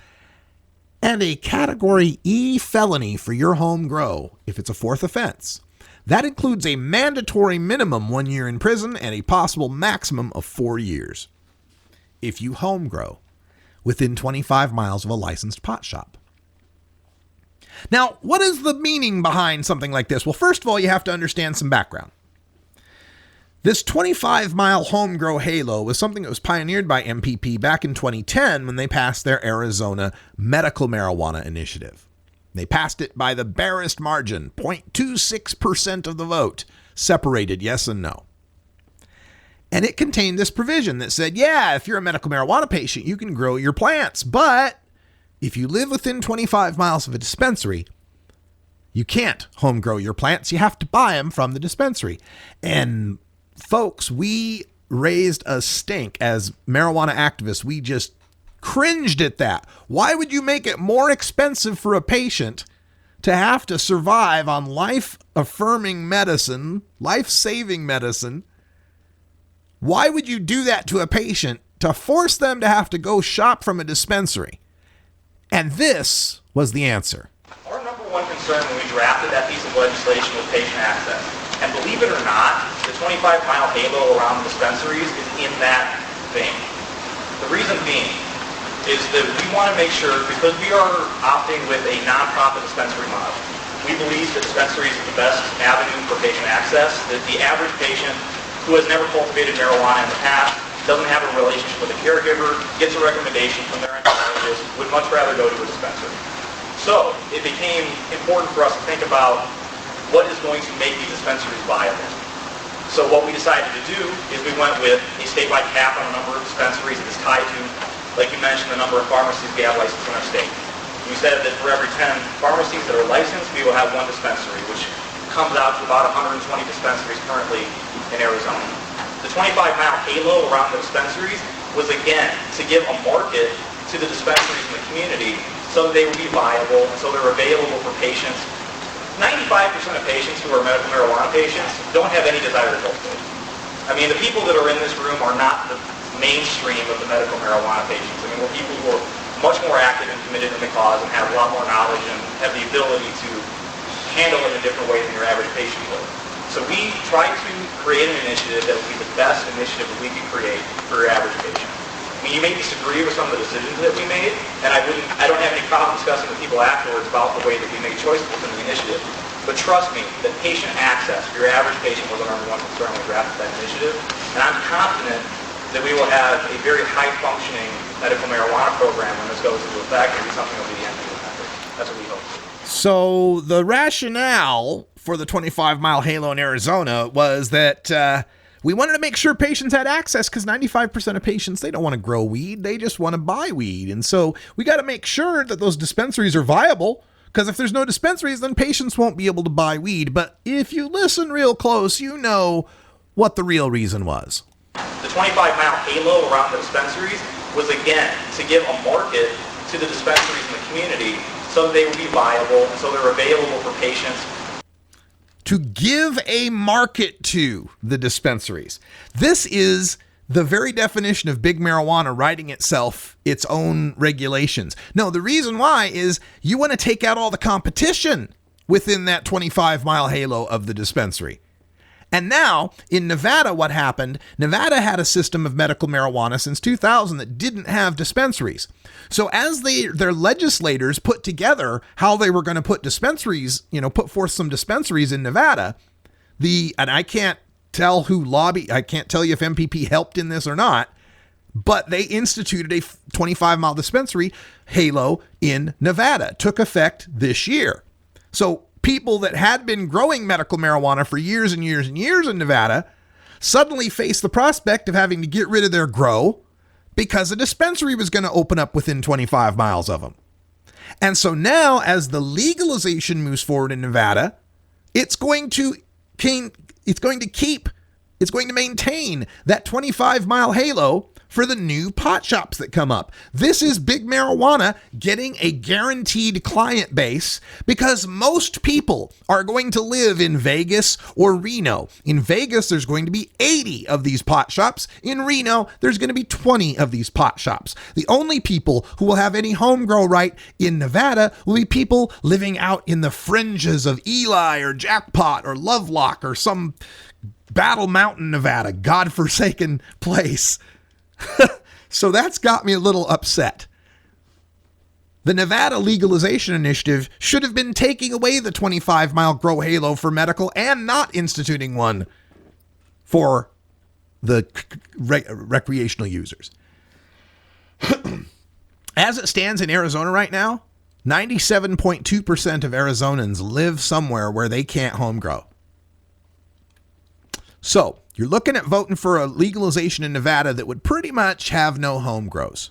and a Category E felony for your home grow if it's a fourth offense. That includes a mandatory minimum 1 year in prison and a possible maximum of 4 years if you home grow within 25 miles of a licensed pot shop. Now, what is the meaning behind something like this? Well, first of all, you have to understand some background. This 25-mile home grow halo was something that was pioneered by MPP back in 2010 when they passed their Arizona medical marijuana initiative. They passed it by the barest margin, 0.26% of the vote, separated yes and no. And it contained this provision that said, yeah, if you're a medical marijuana patient, you can grow your plants, but if you live within 25 miles of a dispensary, you can't home grow your plants. You have to buy them from the dispensary. And folks, we raised a stink as marijuana activists. We just cringed at that. Why would you make it more expensive for a patient to have to survive on life-affirming medicine, life-saving medicine? Why would you do that to a patient to force them to have to go shop from a dispensary? And this was the answer. Our number one concern when we drafted that piece of legislation was patient access. And believe it or not, the 25-mile halo around dispensaries is in that vein. The reason being is that we want to make sure, because we are opting with a nonprofit dispensary model, we believe that dispensaries is the best avenue for patient access, that the average patient who has never cultivated marijuana in the past, doesn't have a relationship with a caregiver, gets a recommendation from their endocrinologist, would much rather go to a dispensary. So it became important for us to think about what is going to make these dispensaries viable. So what we decided to do is we went with a statewide cap on the number of dispensaries that is tied to like you mentioned, the number of pharmacies we have licensed in our state. You said that for every 10 pharmacies that are licensed, we will have one dispensary, which comes out to about 120 dispensaries currently in Arizona. The 25-mile halo around the dispensaries was, again, to give a market to the dispensaries in the community so that they would be viable and so they're available for patients. 95% of patients who are medical marijuana patients don't have any desire to cultivate. I mean, the people that are in this room are not the mainstream of the medical marijuana patients. I mean, we're people who are much more active and committed in the cause and have a lot more knowledge and have the ability to handle it in a different way than your average patient would. So we tried to create an initiative that would be the best initiative that we could create for your average patient. I mean, you may disagree with some of the decisions that we made, and I don't have any problem discussing with people afterwards about the way that we made choices within the initiative. But trust me, that patient access for your average patient was the number one concern when we drafted that initiative. And I'm confident that we will have a very high-functioning medical marijuana program when this goes into effect, and be something that will be the end of the country. That's what we hope. So the rationale for the 25-mile halo in Arizona was that we wanted to make sure patients had access, because 95% of patients, they don't want to grow weed. They just want to buy weed. And so we got to make sure that those dispensaries are viable, because if there's no dispensaries, then patients won't be able to buy weed. But if you listen real close, you know what the real reason was. The 25-mile halo around the dispensaries was, again, to give a market to the dispensaries in the community so that they would be viable and so they're available for patients. To give a market to the dispensaries. This is the very definition of big marijuana writing itself its own regulations. No, the reason why is you want to take out all the competition within that 25-mile halo of the dispensary. And now, in Nevada, what happened? Nevada had a system of medical marijuana since 2000 that didn't have dispensaries. So as their legislators put together how they were going to put dispensaries, put forth some dispensaries in Nevada, and I can't tell who lobbied, I can't tell you if MPP helped in this or not, but they instituted a 25-mile dispensary halo in Nevada. Took effect this year. So people that had been growing medical marijuana for years and years and years in Nevada suddenly faced the prospect of having to get rid of their grow because a dispensary was going to open up within 25 miles of them. And so now, as the legalization moves forward in Nevada, it's going to maintain that 25-mile halo for the new pot shops that come up. This is big marijuana getting a guaranteed client base, because most people are going to live in Vegas or Reno. In Vegas, there's going to be 80 of these pot shops. In Reno, there's going to be 20 of these pot shops. The only people who will have any home grow right in Nevada will be people living out in the fringes of Eli or Jackpot or Lovelock or some Battle Mountain, Nevada, godforsaken place. So that's got me a little upset. The Nevada legalization initiative should have been taking away the 25-mile grow halo for medical and not instituting one for the recreational users. As it stands in Arizona right now, 97.2% of Arizonans live somewhere where they can't home grow. So you're looking at voting for a legalization in Nevada that would pretty much have no home grows,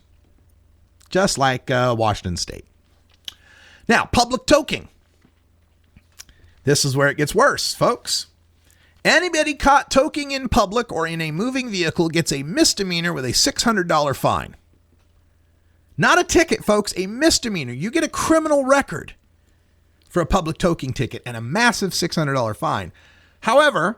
just like Washington State. Now, public toking. This is where it gets worse, folks. Anybody caught toking in public or in a moving vehicle gets a misdemeanor with a $600 fine. Not a ticket, folks, a misdemeanor. You get a criminal record for a public toking ticket and a massive $600 fine. However,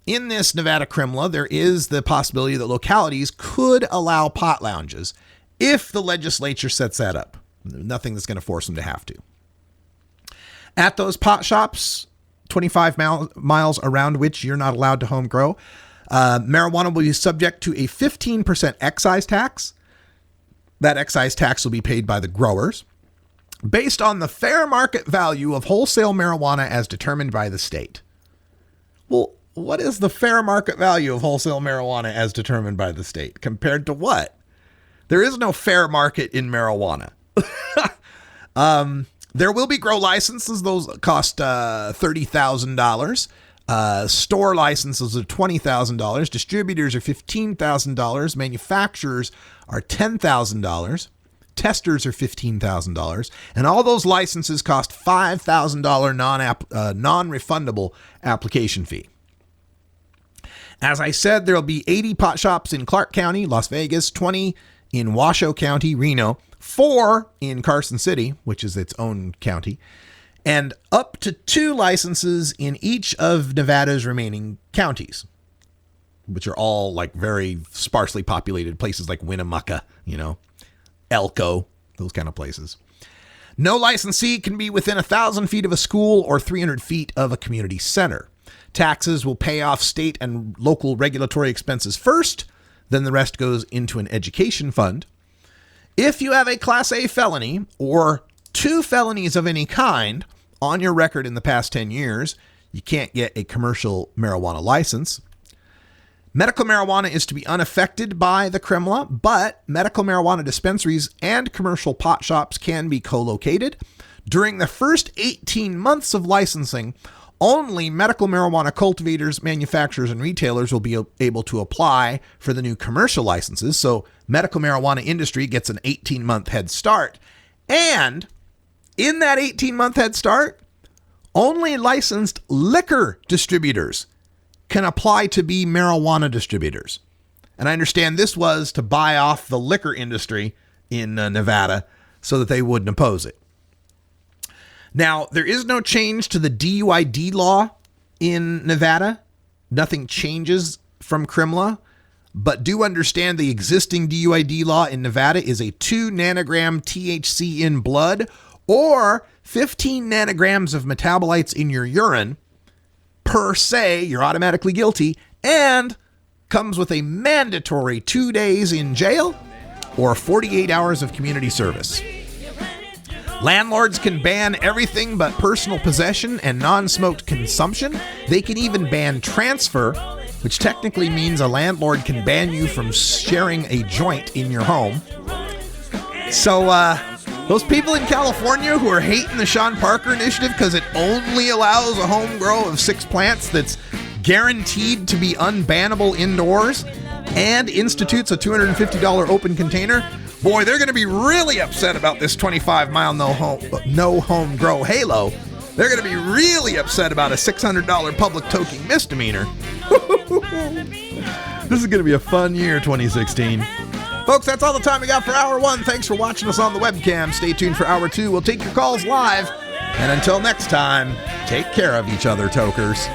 in this Nevada crim law, there is the possibility that localities could allow pot lounges if the legislature sets that up. Nothing that's going to force them to have to. At those pot shops, 25 miles around which you're not allowed to home grow, marijuana will be subject to a 15% excise tax. That excise tax will be paid by the growers based on the fair market value of wholesale marijuana as determined by the state. Well, what is the fair market value of wholesale marijuana as determined by the state compared to what? There is no fair market in marijuana. There will be grow licenses. Those cost $30,000. Store licenses are $20,000. Distributors are $15,000. Manufacturers are $10,000. Testers are $15,000. And all those licenses cost $5,000 non-refundable application fee. As I said, there will be 80 pot shops in Clark County, Las Vegas, 20 in Washoe County, Reno, 4 in Carson City, which is its own county, and up to 2 licenses in each of Nevada's remaining counties, which are all like very sparsely populated places like Winnemucca, Elko, those kind of places. No licensee can be within 1,000 feet of a school or 300 feet of a community center. Taxes will pay off state and local regulatory expenses first, then the rest goes into an education fund. If you have a Class A felony or 2 felonies of any kind on your record in the past 10 years, you can't get a commercial marijuana license. Medical marijuana is to be unaffected by the CRMLA, but medical marijuana dispensaries and commercial pot shops can be co-located. During the first 18 months of licensing, only medical marijuana cultivators, manufacturers, and retailers will be able to apply for the new commercial licenses. So medical marijuana industry gets an 18-month head start. And in that 18-month head start, only licensed liquor distributors can apply to be marijuana distributors. And I understand this was to buy off the liquor industry in Nevada so that they wouldn't oppose it. Now, there is no change to the DUID law in Nevada. Nothing changes from CRMLA, but do understand the existing DUID law in Nevada is a 2 nanogram THC in blood or 15 nanograms of metabolites in your urine. Per se, you're automatically guilty and comes with a mandatory 2 days in jail or 48 hours of community service. Landlords can ban everything but personal possession and non-smoked consumption. They can even ban transfer, which technically means a landlord can ban you from sharing a joint in your home. So, those people in California who are hating the Sean Parker initiative because it only allows a home grow of 6 plants that's guaranteed to be unbannable indoors and institutes a $250 open container, boy, they're going to be really upset about this 25-mile no home grow halo. They're going to be really upset about a $600 public toking misdemeanor. This is going to be a fun year, 2016. Folks, that's all the time we got for Hour 1. Thanks for watching us on the webcam. Stay tuned for Hour 2. We'll take your calls live. And until next time, take care of each other, tokers.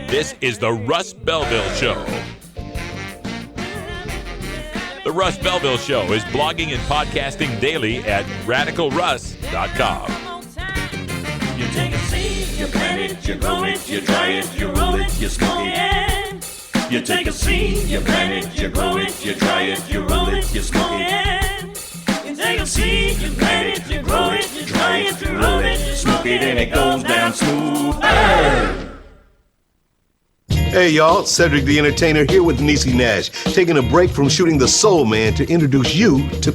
This is the Russ Belville Show. The Russ Belville Show is blogging and podcasting daily at RadicalRuss.com. You take a seed, you plant it, you grow it, you dry it, you roll it, you smoke it. You take a seed, you plant it, you grow it, you dry it, you roll it, you smoke it. You take a seed, you plant it, you grow it, you dry it, you roll it, you smoke it, and it goes down smooth. Hey y'all, Cedric the Entertainer here with Niecy Nash, taking a break from shooting The Soul Man to introduce you to